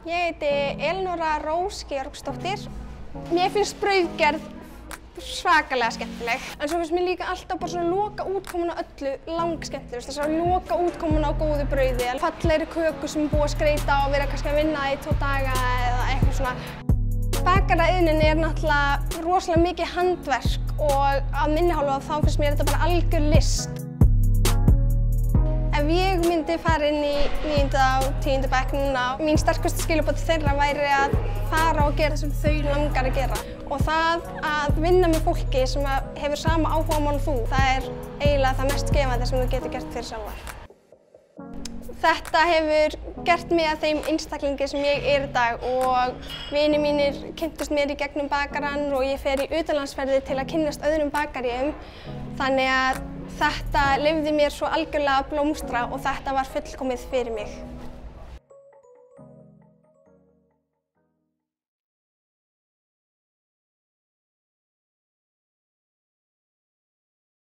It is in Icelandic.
Ég heiti Elinóra Rós Georgsdóttir. Mér finnst brauðgerð svakalega skemmtileg. En svo finnst mér líka alltaf bara svona loka útkoman á öllu langskemmtilegust. Þess að loka útkoman á góðu brauði. Fallegri köku sem er búið að skreyta og vera kannski að vinna í 2 daga eða eitthvað svona. Bakaraiðnin er náttúrulega rosalega mikið handverk og að minni hálfu þá finnst mér þetta bara algjör list. Ef ég myndi fara inn í 9. og 10. bekk núna, mín sterkustu skilaboð til þeirra væri að fara og gera það sem þau langar að gera. Og það að vinna með fólki sem hefur sama áhugamál og þú, það er eiginlega það mest gefandi sem þú getur gert fyrir sjálfar. Þetta hefur gert mig að þeim einstaklingi sem ég er í dag og vinir mínir kynntust mér í gegnum bakarann og ég fer í utanlandsferðir til að kynnast öðrum bakaríum. Þannig að þetta leyfði mér svo algjörlega að blómstra og þetta var fullkomið fyrir mig.